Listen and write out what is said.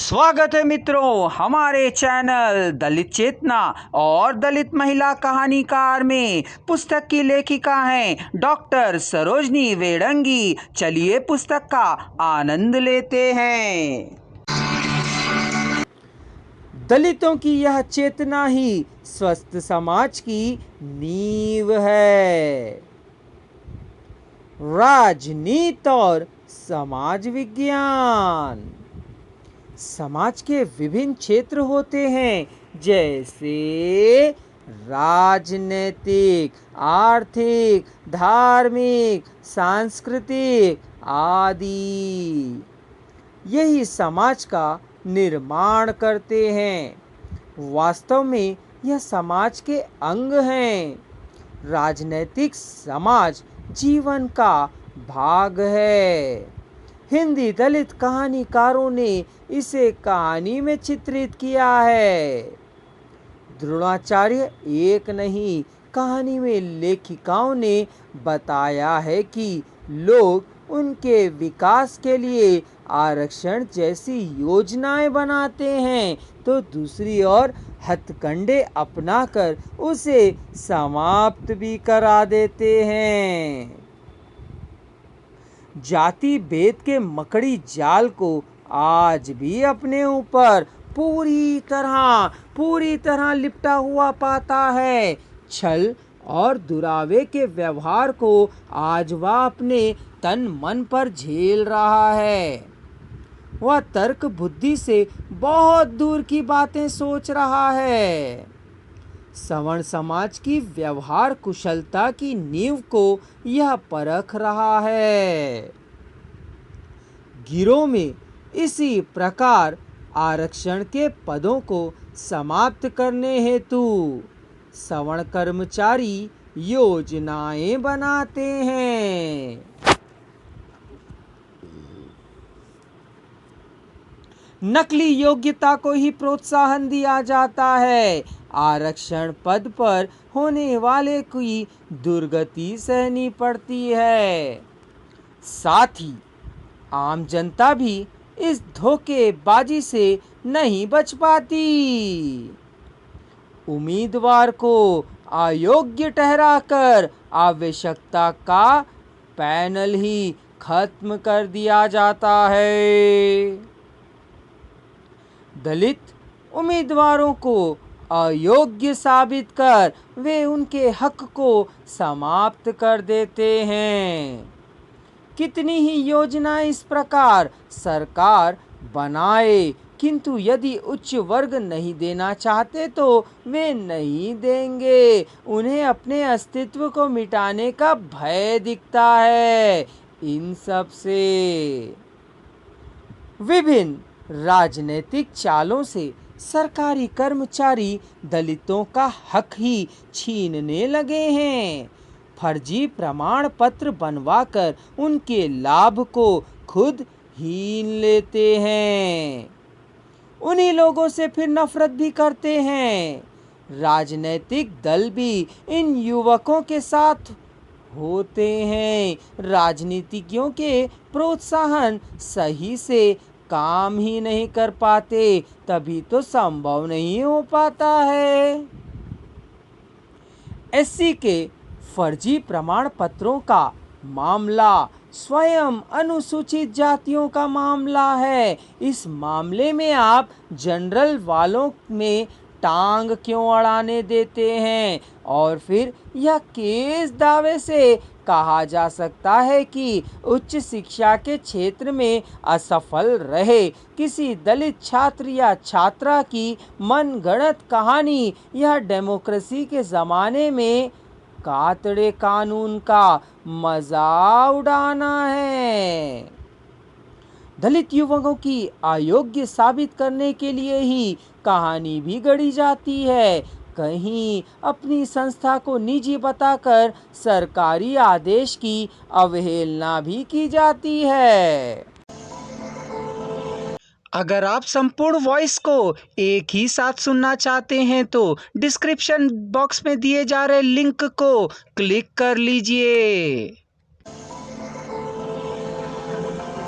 स्वागत है मित्रों हमारे चैनल दलित चेतना और दलित महिला कहानीकार में। पुस्तक की लेखिका हैं डॉक्टर सरोजनी वेडंगी। चलिए पुस्तक का आनंद लेते हैं। दलितों की यह चेतना ही स्वस्थ समाज की नींव है। राजनीति और समाज विज्ञान। समाज के विभिन्न क्षेत्र होते हैं, जैसे राजनीतिक, आर्थिक, धार्मिक, सांस्कृतिक आदि। यही समाज का निर्माण करते हैं। वास्तव में यह समाज के अंग हैं। राजनीतिक समाज जीवन का भाग है। हिंदी दलित कहानीकारों ने इसे कहानी में चित्रित किया है। द्रोणाचार्य एक नहीं, कहानी में लेखिकाओं ने बताया है कि लोग उनके विकास के लिए आरक्षण जैसी योजनाएं बनाते हैं, तो दूसरी ओर हथकंडे अपनाकर उसे समाप्त भी करा देते हैं। जाति भेद के मकड़ी जाल को आज भी अपने ऊपर पूरी तरह लिपटा हुआ पाता है। छल और दुरावे के व्यवहार को आज वह अपने तन मन पर झेल रहा है। वह तर्क बुद्धि से बहुत दूर की बातें सोच रहा है। सवर्ण समाज की व्यवहार कुशलता की नींव को यह परख रहा है। गिरोह में इसी प्रकार आरक्षण के पदों को समाप्त करने हेतु सवर्ण कर्मचारी योजनाएं बनाते हैं। नकली योग्यता को ही प्रोत्साहन दिया जाता है। आरक्षण पद पर होने वाले की दुर्गति सहनी पड़ती है। साथ ही आम जनता भी इस धोखेबाजी से नहीं बच पाती। उम्मीदवार को अयोग्य ठहराकर आवश्यकता का पैनल ही खत्म कर दिया जाता है। दलित उम्मीदवारों को अयोग्य साबित कर वे उनके हक को समाप्त कर देते हैं। कितनी ही योजनाएं इस प्रकार सरकार बनाए, किंतु यदि उच्च वर्ग नहीं देना चाहते तो वे नहीं देंगे। उन्हें अपने अस्तित्व को मिटाने का भय दिखता है। इन सब से विभिन्न राजनीतिक चालों से सरकारी कर्मचारी दलितों का हक ही छीनने लगे हैं। फर्जी प्रमाण पत्र बनवाकर उनके लाभ को खुद हीन लेते हैं। उन्हीं लोगों से फिर नफरत भी करते हैं। राजनीतिक दल भी इन युवकों के साथ होते हैं। राजनीतिज्ञों के प्रोत्साहन सही से काम ही नहीं कर पाते, तभी तो संभव नहीं हो पाता है। एससी के फर्जी प्रमाण पत्रों का मामला स्वयं अनुसूचित जातियों का मामला है। इस मामले में आप जनरल वालों में टांग क्यों अड़ाने देते हैं? और फिर यह केस दावे से कहा जा सकता है कि उच्च शिक्षा के क्षेत्र में असफल रहे किसी दलित छात्र या छात्रा की मनगढ़ंत कहानी यह डेमोक्रेसी के ज़माने में कातड़े कानून का मजा उड़ाना है। दलित युवकों की अयोग्य साबित करने के लिए ही कहानी भी गढ़ी जाती है। कहीं अपनी संस्था को निजी बताकर सरकारी आदेश की अवहेलना भी की जाती है। अगर आप संपूर्ण वॉइस को एक ही साथ सुनना चाहते हैं तो डिस्क्रिप्शन बॉक्स में दिए जा रहे लिंक को क्लिक कर लीजिए।